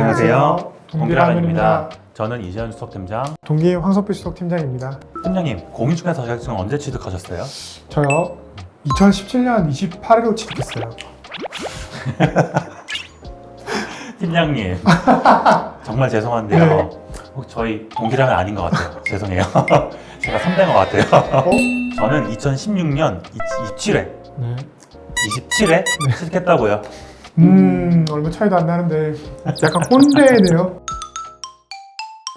안녕하세요. 동기라면입니다. 저는 이재현 수석팀장. 동기 황석필 수석팀장입니다. 팀장님, 공인중개사 자격증 언제 취득하셨어요? 저요? 2017년 28일로 취득했어요. 팀장님, 정말 죄송한데요. 네. 혹시 저희 동기라면 아닌 것 같아요. 죄송해요. 제가 선배인 것 같아요. 저는 2016년 27회, 네. 27회 취득했다고요. 얼마 차이도 안 나는데 약간 꼰대네요.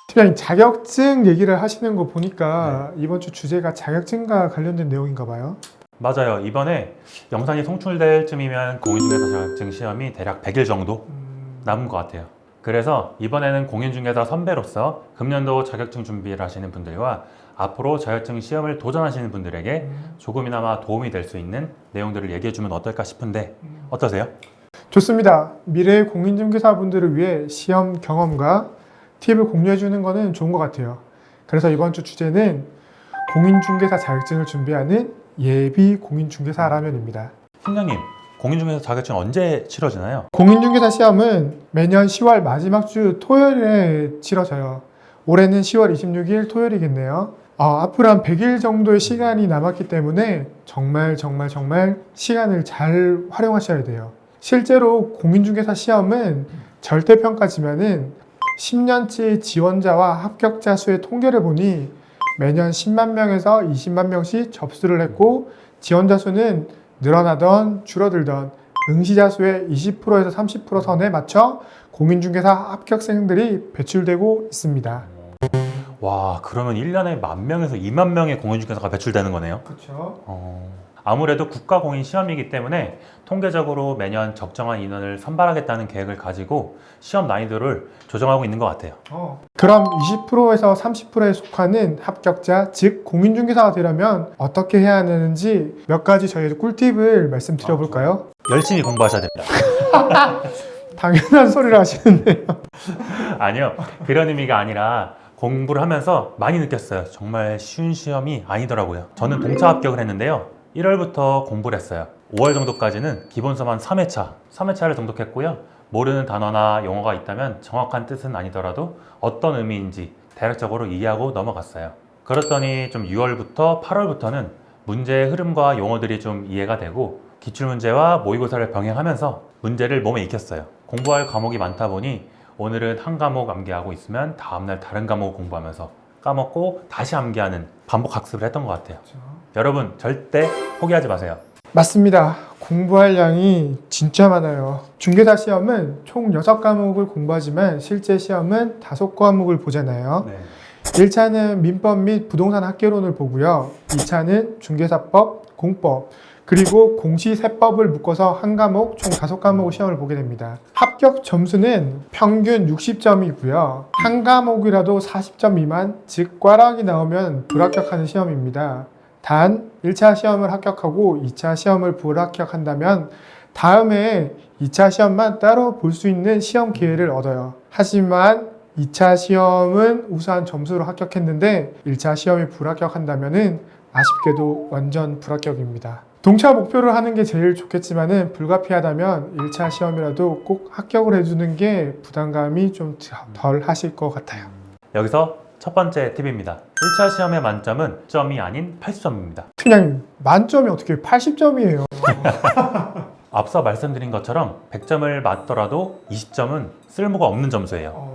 팀장님, 자격증 얘기를 하시는 거 보니까 이번 주 주제가 자격증과 관련된 내용인가 봐요. 맞아요. 이번에 영상이 송출될 쯤이면 공인중개사 자격증 시험이 대략 100일 정도 남은 것 같아요. 그래서 이번에는 공인중개사 선배로서 금년도 자격증 준비를 하시는 분들과 앞으로 자격증 시험을 도전하시는 분들에게 조금이나마 도움이 될 수 있는 내용들을 얘기해주면 어떨까 싶은데 어떠세요? 좋습니다. 미래의 공인중개사분들을 위해 시험 경험과 팁을 공유해주는 거는 좋은 것 같아요. 그래서 이번 주 주제는 공인중개사 자격증을 준비하는 예비 공인중개사라면입니다. 팀장님, 공인중개사 자격증 언제 치러지나요? 공인중개사 시험은 매년 10월 마지막 주 토요일에 치러져요. 올해는 10월 26일 토요일이겠네요. 앞으로 한 100일 정도의 시간이 남았기 때문에 정말 시간을 잘 활용하셔야 돼요. 실제로 공인중개사 시험은 절대평가지만은 10년치 지원자와 합격자 수의 통계를 보니 매년 10만 명에서 20만 명씩 접수를 했고 지원자 수는 늘어나던 줄어들던 응시자 수의 20%에서 30% 선에 맞춰 공인중개사 합격생들이 배출되고 있습니다. 와, 그러면 1년에 10,000명에서 20,000명의 공인중개사가 배출되는 거네요? 그렇죠. 아무래도 국가공인 시험이기 때문에 통계적으로 매년 적정한 인원을 선발하겠다는 계획을 가지고 시험 난이도를 조정하고 있는 것 같아요. 그럼 20%에서 30%에 속하는 합격자, 즉 공인중개사가 되려면 어떻게 해야 하는지 몇 가지 저희 꿀팁을 말씀드려볼까요? 열심히 공부하셔야 됩니다. 당연한 소리를 하시는데요. 아니요, 그런 의미가 아니라 공부를 하면서 많이 느꼈어요. 정말 쉬운 시험이 아니더라고요. 저는 동차 합격을 했는데요. 1월부터 공부를 했어요. 5월 정도까지는 기본서만 3회차를 정독했고요. 모르는 단어나 용어가 있다면 정확한 뜻은 아니더라도 어떤 의미인지 대략적으로 이해하고 넘어갔어요. 그렇더니 좀 6월부터 8월부터는 문제의 흐름과 용어들이 좀 이해가 되고 기출문제와 모의고사를 병행하면서 문제를 몸에 익혔어요. 공부할 과목이 많다 보니 오늘은 한 과목 암기하고 있으면 다음날 다른 과목 공부하면서 까먹고 다시 암기하는 반복 학습을 했던 것 같아요. 여러분 절대 포기하지 마세요. 맞습니다. 공부할 양이 진짜 많아요. 중개사 시험은 총 6과목을 공부하지만 실제 시험은 5과목을 보잖아요. 1차는 민법 및 부동산 학개론을 보고요. 2차는 중개사법, 공법, 그리고 공시세법을 묶어서 한 과목, 총 5과목을 시험을 보게 됩니다. 합격 점수는 평균 60점이고요. 한 과목이라도 40점 미만, 즉 꽈락이 나오면 불합격하는 시험입니다. 단 1차 시험을 합격하고 2차 시험을 불합격한다면 다음에 2차 시험만 따로 볼 수 있는 시험 기회를 얻어요. 하지만 2차 시험은 우수한 점수로 합격했는데 1차 시험이 불합격한다면 아쉽게도 완전 불합격입니다. 동차 목표를 하는 게 제일 좋겠지만은 불가피하다면 1차 시험이라도 꼭 합격을 해주는 게 부담감이 좀 덜 하실 것 같아요. 여기서 첫 번째 팁입니다. 1차 시험의 만점은 점이 아닌 80점입니다. 팀장님, 만점이 어떻게 80점이에요? 앞서 말씀드린 것처럼 100점을 맞더라도 20점은 쓸모가 없는 점수예요.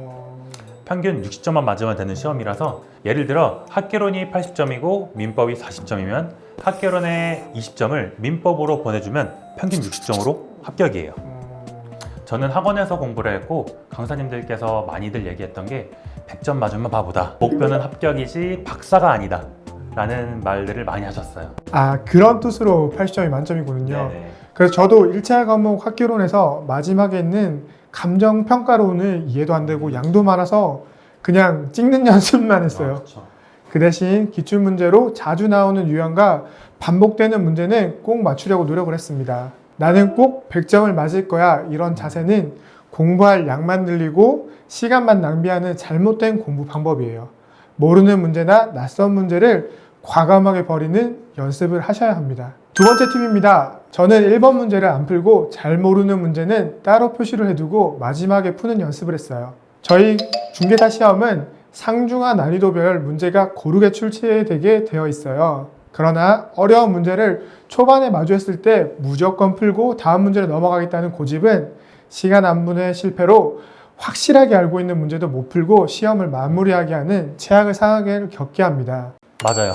평균 60점만 맞으면 되는 시험이라서 예를 들어 학개론이 80점이고 민법이 40점이면 학개론의 20점을 민법으로 보내주면 평균 60점으로 합격이에요. 저는 학원에서 공부를 했고 강사님들께서 많이들 얘기했던 게 100점 맞으면 바보다. 목표는 합격이지 박사가 아니다. 라는 말들을 많이 하셨어요. 그런 뜻으로 80점이 만점이거든요. 네네. 그래서 저도 1차 과목 학개론에서 마지막에 있는 감정평가론을 이해도 안 되고 양도 많아서 그냥 찍는 연습만 했어요. 그렇죠. 그 대신 기출문제로 자주 나오는 유형과 반복되는 문제는 꼭 맞추려고 노력을 했습니다. 나는 꼭 100점을 맞을 거야. 이런 자세는 공부할 양만 늘리고 시간만 낭비하는 잘못된 공부 방법이에요. 모르는 문제나 낯선 문제를 과감하게 버리는 연습을 하셔야 합니다. 두 번째 팁입니다. 저는 1번 문제를 안 풀고 잘 모르는 문제는 따로 표시를 해두고 마지막에 푸는 연습을 했어요. 저희 중개사 시험은 상중하 난이도별 문제가 고르게 출제되게 되어 있어요. 그러나 어려운 문제를 초반에 마주했을 때 무조건 풀고 다음 문제로 넘어가겠다는 고집은 시간 안분의 실패로 확실하게 알고 있는 문제도 못 풀고 시험을 마무리하게 하는 최악의 상황을 겪게 합니다. 맞아요.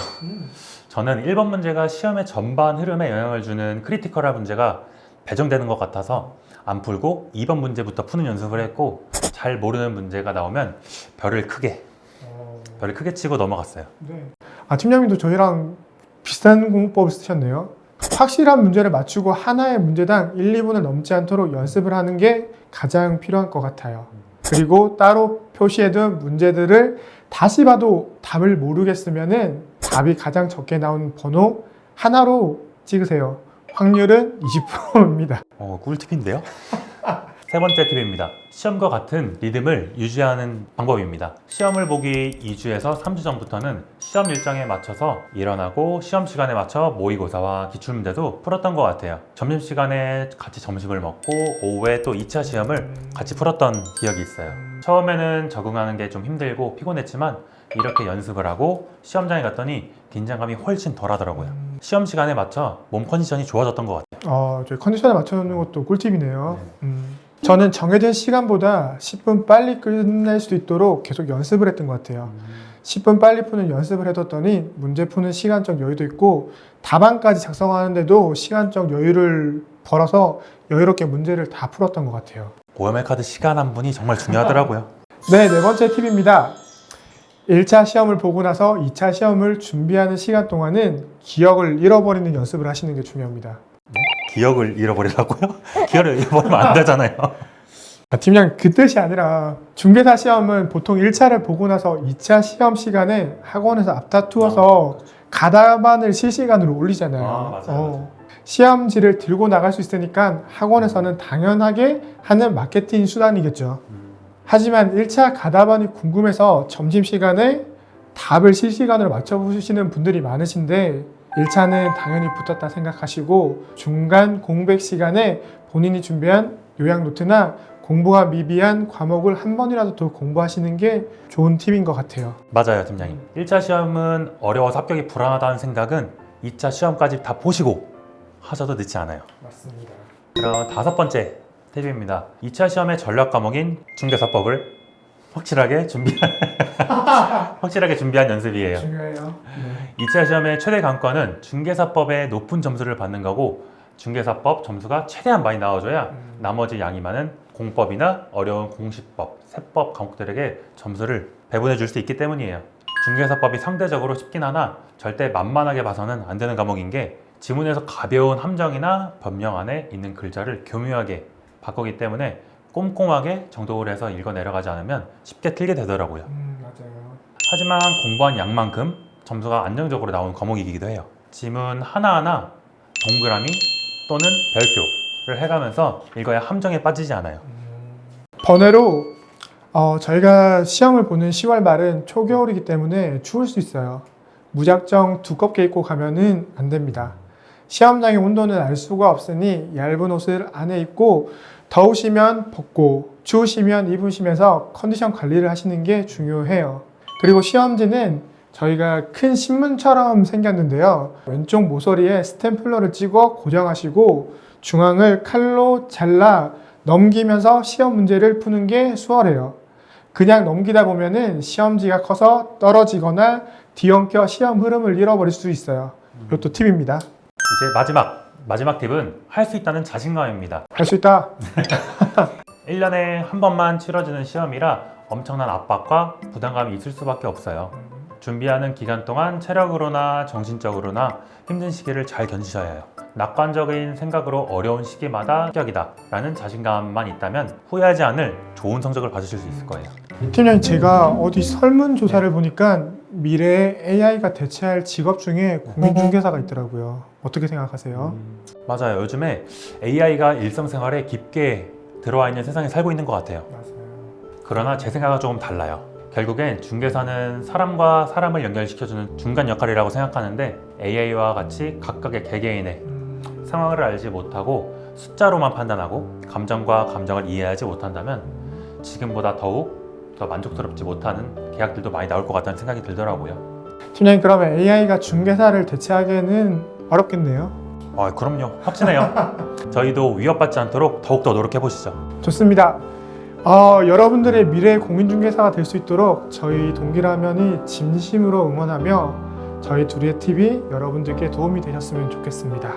저는 1번 문제가 시험의 전반 흐름에 영향을 주는 크리티컬한 문제가 배정되는 것 같아서 안 풀고 2번 문제부터 푸는 연습을 했고, 잘 모르는 문제가 나오면 별을 크게 치고 넘어갔어요. 네. 팀장님도 저희랑 비슷한 공부법을 쓰셨네요. 확실한 문제를 맞추고 하나의 문제당 1, 2분을 넘지 않도록 연습을 하는 게 가장 필요한 것 같아요. 그리고 따로 표시해둔 문제들을 다시 봐도 답을 모르겠으면은 답이 가장 적게 나온 번호 하나로 찍으세요. 확률은 20%입니다. 꿀팁인데요? 세 번째 팁입니다. 시험과 같은 리듬을 유지하는 방법입니다. 시험을 보기 2주에서 3주 전부터는 시험 일정에 맞춰서 일어나고 시험 시간에 맞춰 모의고사와 기출문제도 풀었던 것 같아요. 점심시간에 같이 점심을 먹고 오후에 또 2차 시험을 같이 풀었던 기억이 있어요. 처음에는 적응하는 게 좀 힘들고 피곤했지만 이렇게 연습을 하고 시험장에 갔더니 긴장감이 훨씬 덜 하더라고요. 시험 시간에 맞춰 몸 컨디션이 좋아졌던 것 같아요. 저희 컨디션에 맞춰놓는 것도 꿀팁이네요. 저는 정해진 시간보다 10분 빨리 끝낼 수 있도록 계속 연습을 했던 것 같아요. 10분 빨리 푸는 연습을 해뒀더니 문제 푸는 시간적 여유도 있고 답안까지 작성하는데도 시간적 여유를 벌어서 여유롭게 문제를 다 풀었던 것 같아요. 오염의 카드 시간 한 분이 정말 중요하더라고요. 네 번째 팁입니다. 1차 시험을 보고 나서 2차 시험을 준비하는 시간 동안은 기억을 잃어버리는 연습을 하시는 게 중요합니다. 기억을 잃어버리라고요? 기억을 잃어버리면 안 되잖아요. 팀장, 그 뜻이 아니라 중개사 시험은 보통 1차를 보고 나서 2차 시험 시간에 학원에서 앞다투어서 가담안을 실시간으로 올리잖아요. 맞아요. 시험지를 들고 나갈 수 있으니까 학원에서는 당연하게 하는 마케팅 수단이겠죠. 하지만 1차 가담안이 궁금해서 점심시간에 답을 실시간으로 맞춰보시는 분들이 많으신데 1차는 당연히 붙었다 생각하시고 중간 공백 시간에 본인이 준비한 요약 노트나 공부가 미비한 과목을 한 번이라도 더 공부하시는 게 좋은 팁인 것 같아요. 맞아요, 팀장님. 1차 시험은 어려워서 합격이 불안하다는 생각은 2차 시험까지 다 보시고 하셔도 늦지 않아요. 맞습니다. 그럼 다섯 번째 팁입니다. 2차 시험의 전략 과목인 중개사법을 확실하게 준비한 연습이에요. 중요해요. 2차 시험의 최대 관건은 중개사법에 높은 점수를 받는 거고, 중개사법 점수가 최대한 많이 나와줘야 나머지 양이 많은 공법이나 어려운 공시법, 세법 과목들에게 점수를 배분해 줄 수 있기 때문이에요. 중개사법이 상대적으로 쉽긴 하나 절대 만만하게 봐서는 안 되는 과목인 게, 지문에서 가벼운 함정이나 변명 안에 있는 글자를 교묘하게 바꾸기 때문에 꼼꼼하게 정독을 해서 읽어 내려가지 않으면 쉽게 틀게 되더라고요. 맞아요. 하지만 공부한 양만큼 점수가 안정적으로 나오는 과목이기도 해요. 지문 하나하나 동그라미 또는 별표를 해가면서 읽어야 함정에 빠지지 않아요. 번외로 저희가 시험을 보는 10월 말은 초겨울이기 때문에 추울 수 있어요. 무작정 두껍게 입고 가면은 안 됩니다. 시험장의 온도는 알 수가 없으니 얇은 옷을 안에 입고 더우시면 벗고 추우시면 입으시면서 컨디션 관리를 하시는 게 중요해요. 그리고 시험지는 저희가 큰 신문처럼 생겼는데요. 왼쪽 모서리에 스탬플러를 찍어 고정하시고 중앙을 칼로 잘라 넘기면서 시험 문제를 푸는 게 수월해요. 그냥 넘기다 보면은 시험지가 커서 떨어지거나 뒤엉켜 시험 흐름을 잃어버릴 수 있어요. 이것도 팁입니다. 이제 마지막 팁은 할 수 있다는 자신감입니다. 할 수 있다. 1년에 한 번만 치러지는 시험이라 엄청난 압박과 부담감이 있을 수밖에 없어요. 준비하는 기간 동안 체력으로나 정신적으로나 힘든 시기를 잘 견디셔야 해요. 낙관적인 생각으로 어려운 시기마다 합격이다 라는 자신감만 있다면 후회하지 않을 좋은 성적을 받으실 수 있을 거예요. 팀장님, 제가 어디 설문조사를 보니까 미래에 AI가 대체할 직업 중에 공인중개사가 있더라고요. 어떻게 생각하세요? 맞아요. 요즘에 AI가 일상생활에 깊게 들어와 있는 세상에 살고 있는 것 같아요. 맞아요. 그러나 제 생각은 조금 달라요. 결국엔 중개사는 사람과 사람을 연결시켜주는 중간 역할이라고 생각하는데 AI와 같이 각각의 개개인의 상황을 알지 못하고 숫자로만 판단하고 감정과 감정을 이해하지 못한다면 지금보다 더욱 더 만족스럽지 못하는 계약들도 많이 나올 것 같다는 생각이 들더라고요. 팀장님, 그러면 AI가 중개사를 대체하기에는 어렵겠네요. 그럼요. 확신해요. 저희도 위협받지 않도록 더욱더 노력해보시죠. 좋습니다. 여러분들의 미래의 공인중개사가 될 수 있도록 저희 동기라면이 진심으로 응원하며 저희 둘의 팁이 여러분들께 도움이 되셨으면 좋겠습니다.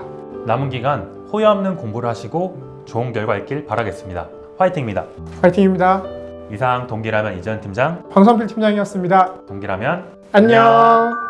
남은 기간 후회 없는 공부를 하시고 좋은 결과 있길 바라겠습니다. 화이팅입니다. 파이팅입니다. 이상 동기라면 이전 팀장, 황선필 팀장이었습니다. 동기라면 안녕.